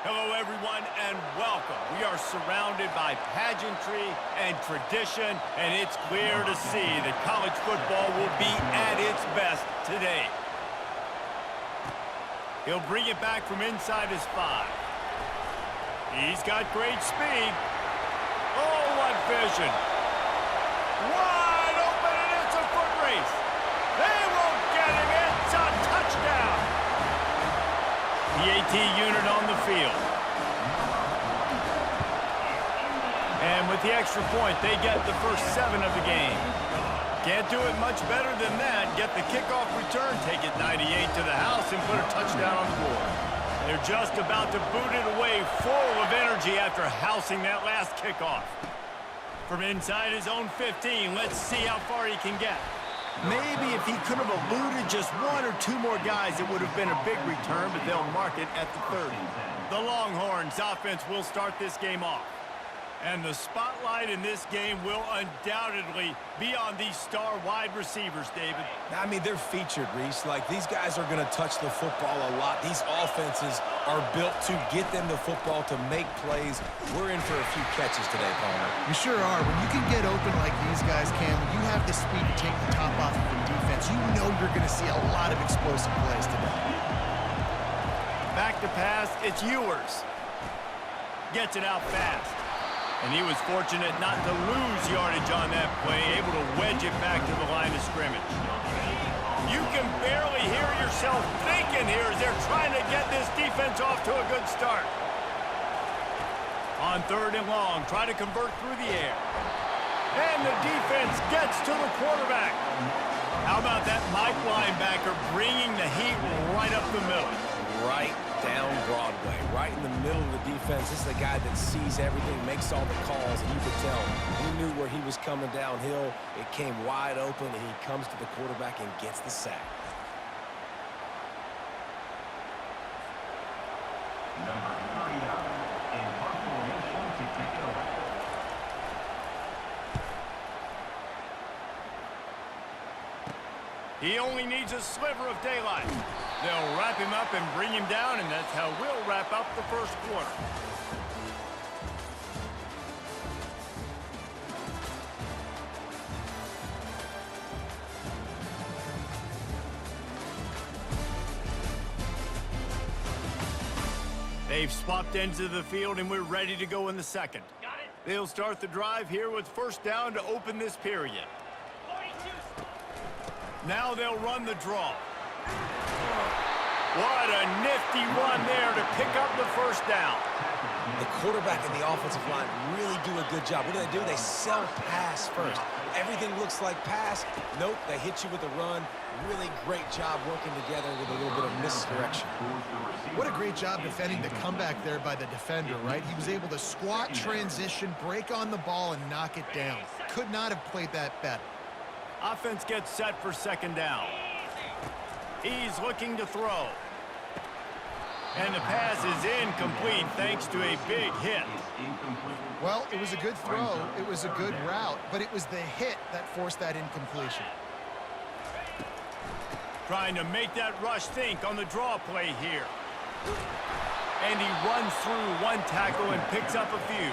Hello, everyone, and welcome. We are surrounded by pageantry and tradition, and it's clear to see that college football will be at its best today. He'll bring it back from inside his 5. He's got great speed. Oh, what vision. Wide open, and it's a foot race. They won't get him. It's a touchdown. The AT unit on the field. And with the extra point, they get the first 7 of the game. Can't do it much better than that. Get the kickoff return, take it 98 to the house, and put a touchdown on the board. They're just about to boot it away, full of energy after housing that last kickoff. From inside his own 15, let's see how far he can get. Maybe if he could have eluded just 1 or 2 more guys, it would have been a big return, but they'll mark it at the 30. The Longhorns offense will start this game off. And the spotlight in this game will undoubtedly be on these star wide receivers, David. I mean, they're featured, Reese. Like, these guys are going to touch the football a lot. These offenses are built to get them the football, to make plays. We're in for a few catches today, Palmer. You sure are. When you can get open like these guys can, when you have the speed to take the top off of the defense, you know you're going to see a lot of explosive plays today. Back to pass, it's Ewers. Gets it out fast. And he was fortunate not to lose yardage on that play, able to wedge it back to the line of scrimmage. You can barely hear yourself thinking here as they're trying to get this defense off to a good start. On 3rd and long, try to convert through the air. And the defense gets to the quarterback. How about that Mike linebacker bringing the heat right up the middle? Right down Broadway, right in the middle of the defense. This is the guy that sees everything, makes all the calls, and you could tell he knew where he was coming downhill. It came wide open, and he comes to the quarterback and gets the sack. Number 39 in formation to take over. He only needs a sliver of daylight. They'll wrap him up and bring him down, and that's how we'll wrap up the first quarter. They've swapped ends of the field, and we're ready to go in the second. They'll start the drive here with first down to open this period. Now they'll run the draw. What a nifty run there to pick up the first down. The quarterback and the offensive line really do a good job. What do? They sell pass first. Everything looks like pass. Nope, they hit you with a run. Really great job working together with a little bit of misdirection. What a great job defending the comeback there by the defender, right? He was able to squat, transition, break on the ball, and knock it down. Could not have played that better. Offense gets set for second down. He's looking to throw. And the pass is incomplete thanks to a big hit. Well, it was a good throw. It was a good route, but it was the hit that forced that incompletion. Trying to make that rush think on the draw play here. And he runs through 1 tackle and picks up a few.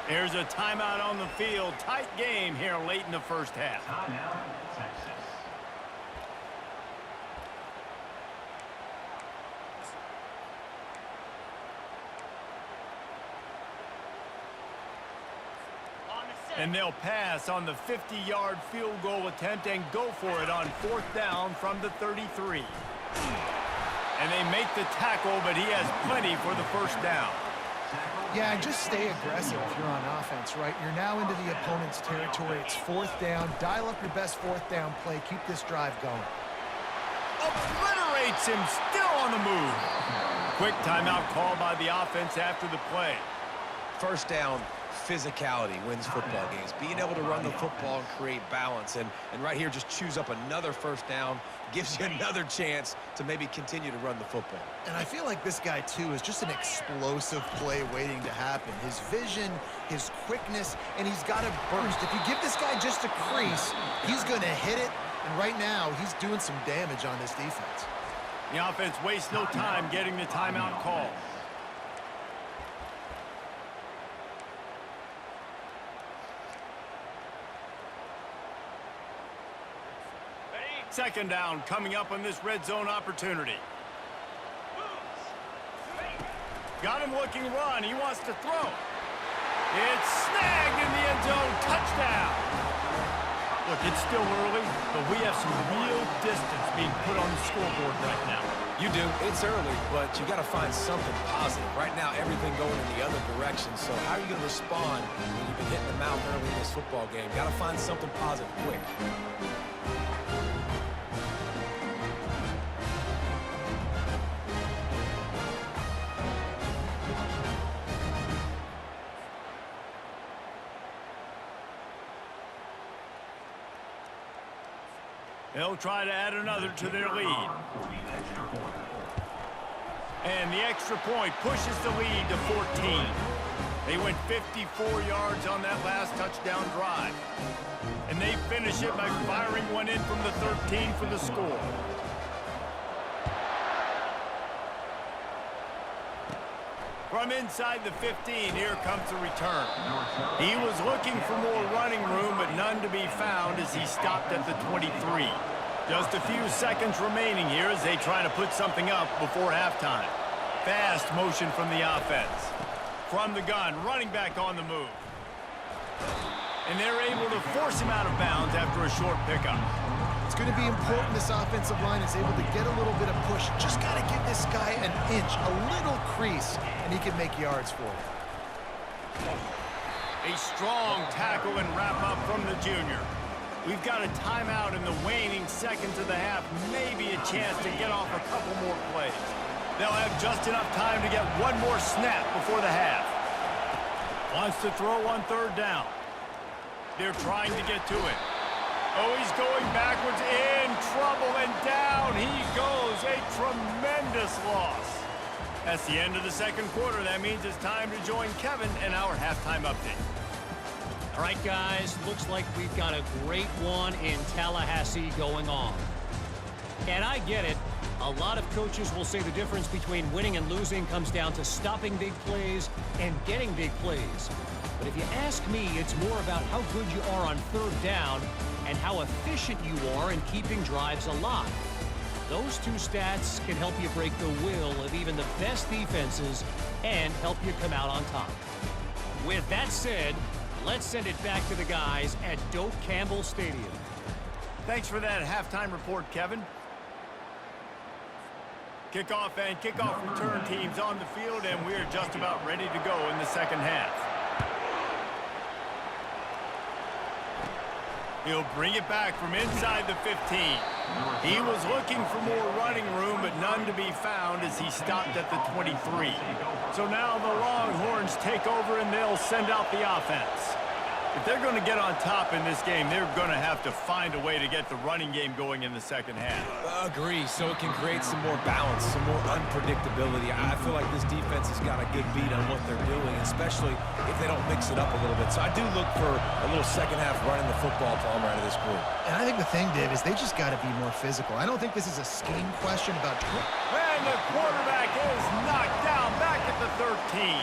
There's a timeout on the field. Tight game here late in the first half. Timeout, Texas. And they'll pass on the 50-yard field goal attempt and go for it on 4th down from the 33. And they make the tackle, but he has plenty for the first down. Yeah, and just stay aggressive if you're on offense, right? You're now into the opponent's territory. It's 4th down. Dial up your best 4th down play. Keep this drive going. Obliterates him, still on the move. Quick timeout call by the offense after the play. First down, physicality wins football games. Being able to run the football and create balance. And right here, just choose up another first down. Gives you another chance to maybe continue to run the football. And I feel like this guy, too, is just an explosive play waiting to happen. His vision, his quickness, and he's got a burst. If you give this guy just a crease, he's going to hit it. And right now, he's doing some damage on this defense. The offense wastes no time getting the timeout call. second down coming up on this red zone opportunity. Got him looking run. He wants to throw. It's snagged in the end zone. Touchdown. Look, it's still early, but we have some real distance being put on the scoreboard right now. You do. It's early, but you got to find something positive. Right now, everything going in the other direction. So how are you going to respond when you've been hitting the mouth early in this football game? Got to find something positive quick. They'll try to add another to their lead. And the extra point pushes the lead to 14. They went 54 yards on that last touchdown drive. And they finish it by firing one in from the 13 for the score. From inside the 15, here comes the return. He was looking for more running room, but none to be found as he stopped at the 23. Just a few seconds remaining here as they try to put something up before halftime. Fast motion from the offense. From the gun, running back on the move. And they're able to force him out of bounds after a short pickup. It's going to be important this offensive line is able to get a little bit of push. Just got to give this guy an inch, a little crease, and he can make yards for it. A strong tackle and wrap up from the junior. We've got a timeout in the waning seconds of the half. Maybe a chance to get off a couple more plays. They'll have just enough time to get one more snap before the half. Wants to throw on third down. They're trying to get to it. Oh, he's going backwards, in trouble, and down he goes. A tremendous loss. That's the end of the second quarter. That means it's time to join Kevin in our halftime update. All right, guys, looks like we've got a great one in Tallahassee going on. And I get it. A lot of coaches will say the difference between winning and losing comes down to stopping big plays and getting big plays. But if you ask me, it's more about how good you are on third down and how efficient you are in keeping drives alive. Those two stats can help you break the will of even the best defenses and help you come out on top. With that said, let's send it back to the guys at Doak Campbell Stadium. Thanks for that halftime report, Kevin. Kickoff and kickoff return teams on the field, and we're just about ready to go in the second half. He'll bring it back from inside the 15. He was looking for more running room, but none to be found as he stopped at the 23. So now the Longhorns take over, and they'll send out the offense. If they're going to get on top in this game, they're going to have to find a way to get the running game going in the second half. Agree, so it can create some more balance, some more unpredictability. I feel like this defense has got a good beat on what they're doing, especially if they don't mix it up a little bit. So I do look for a little second half running the football Palmer out of this group. And I think the thing, Dave, is they just got to be more physical. I don't think this is a scheme question about... And the quarterback is knocked down back at the 13.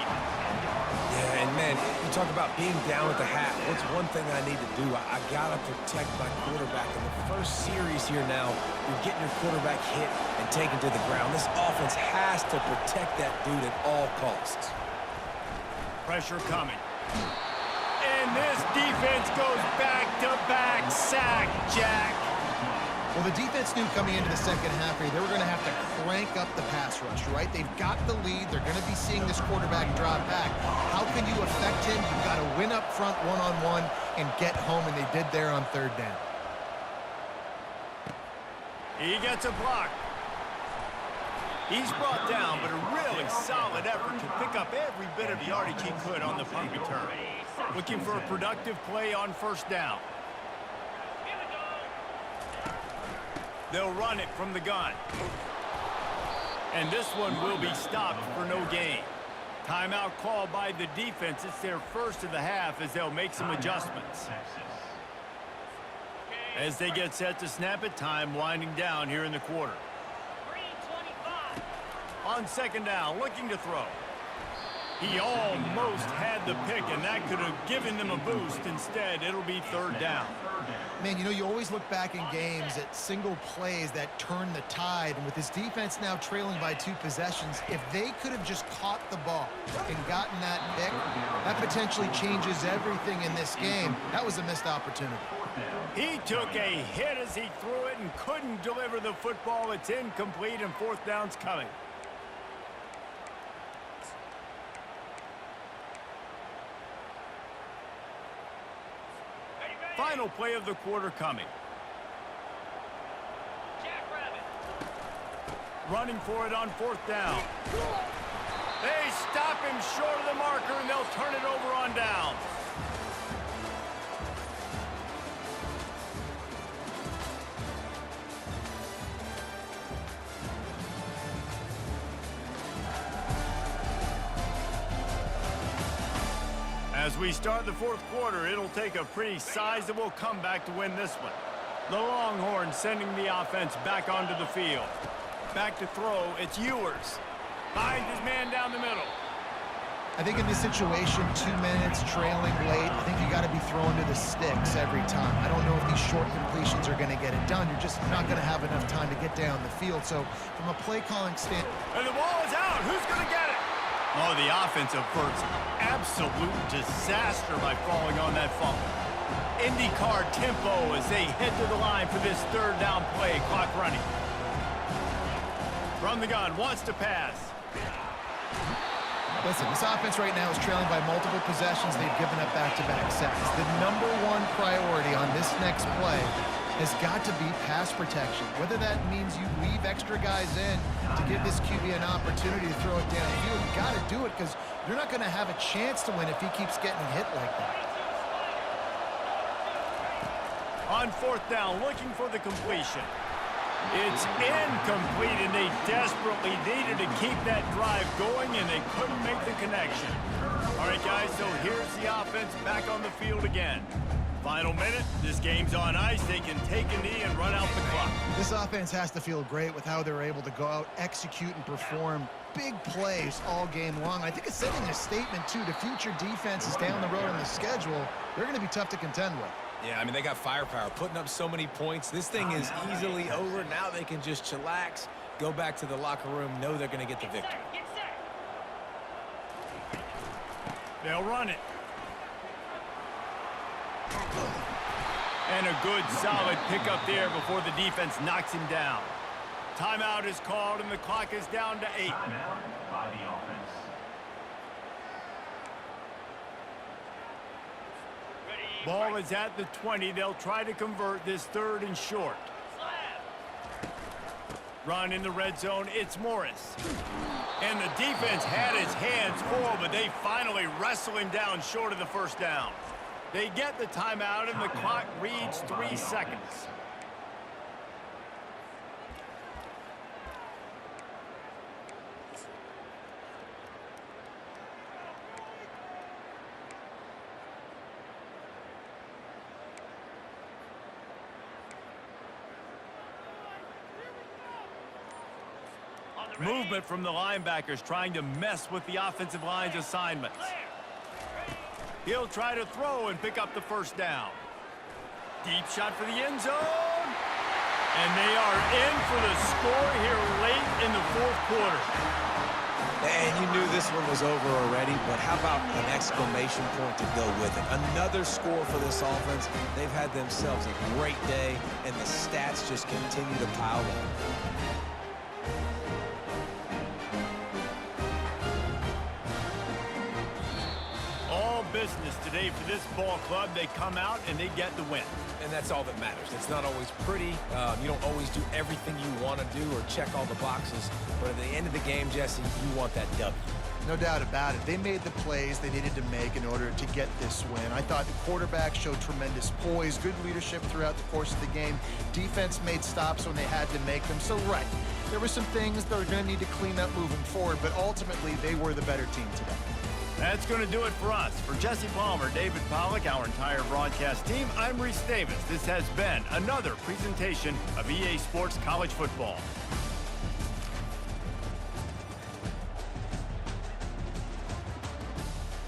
Yeah, and man, you talk about being down at the half. What's one thing I need to do? I got to protect my quarterback. In the first series here now, you're getting your quarterback hit and taken to the ground. This offense has to protect that dude at all costs. Pressure coming. And this defense goes back-to-back sack, Jack. Well, the defense knew coming into the second half here, they were going to have to crank up the pass rush, right? They've got the lead. They're going to be seeing this quarterback drop back. How can you affect him? You've got to win up front one-on-one and get home, and they did there on third down. He gets a block. He's brought down, but a really solid effort to pick up every bit of yardage he could on the punt return. Looking for a productive play on first down. They'll run it from the gun. And this one will be stopped for no gain. Timeout called by the defense. It's their first of the half as they'll make some adjustments. As they get set to snap it, time winding down here in the quarter. On second down, looking to throw. He almost had the pick, and that could have given them a boost. Instead, it'll be third down. Man, you know, you always look back in games at single plays that turn the tide. And with this defense now trailing by 2 possessions, if they could have just caught the ball and gotten that pick, that potentially changes everything in this game. That was a missed opportunity. He took a hit as he threw it and couldn't deliver the football. It's incomplete, and 4th down's coming. Final play of the quarter coming. Running for it on 4th down. They stop him short of the marker, and they'll turn it over on downs. As we start the 4th quarter, it'll take a pretty sizable comeback to win this one. The Longhorns sending the offense back onto the field. Back to throw, it's Ewers. Finds his man down the middle. I think in this situation, 2 minutes trailing late, I think you got to be throwing to the sticks every time. I don't know if these short completions are going to get it done. You're just not going to have enough time to get down the field. So from a play calling standpoint. And the ball is out. Who's going to get it? Oh, the offensive averts absolute disaster by falling on that fumble. IndyCar tempo as they head to the line for this 3rd down play. Clock running. From the gun, wants to pass. Listen, this offense right now is trailing by multiple possessions. They've given up back-to-back sacks. The #1 priority on this next play has got to be pass protection. Whether that means you leave extra guys in to give this QB an opportunity to throw it downfield, you got to do it because you're not going to have a chance to win if he keeps getting hit like that. On 4th down, looking for the completion. It's incomplete, and they desperately needed to keep that drive going, and they couldn't make the connection. All right, guys, so here's the offense back on the field again. Final minute, this game's on ice. They can take a knee and run out the clock. This offense has to feel great with how they're able to go out, execute, and perform big plays all game long. I think it's sending a statement, too, to future defenses down the road on the schedule. They're going to be tough to contend with. Yeah, I mean, they got firepower, putting up so many points. This thing is easily over. Now they can just chillax, go back to the locker room, know they're going to get the victory. They'll run it. And a good, solid pickup there before the defense knocks him down. Timeout is called, and the clock is down to 8. Timeout by the offense. Ball is at the 20. They'll try to convert this 3rd and short. Run in the red zone. It's Morris. And the defense had his hands full, but they finally wrestle him down short of the 1st down. They get the timeout, and the clock reads 3 seconds. Movement from the linebackers trying to mess with the offensive line's assignments. He'll try to throw and pick up the 1st down. Deep shot for the end zone. And they are in for the score here late in the 4th quarter. And you knew this one was over already, but how about an exclamation point to go with it? Another score for this offense. They've had themselves a great day, and the stats just continue to pile up. Business today for this ball club. They come out and they get the win. And that's all that matters. It's not always pretty. You don't always do everything you want to do or check all the boxes. But at the end of the game, Jesse, you want that W. No doubt about it. They made the plays they needed to make in order to get this win. I thought the quarterback showed tremendous poise, good leadership throughout the course of the game. Defense made stops when they had to make them. So, right, there were some things that are going to need to clean up moving forward, but ultimately they were the better team today. That's going to do it for us. For Jesse Palmer, David Pollack, our entire broadcast team, I'm Reese Davis. This has been another presentation of EA Sports College Football.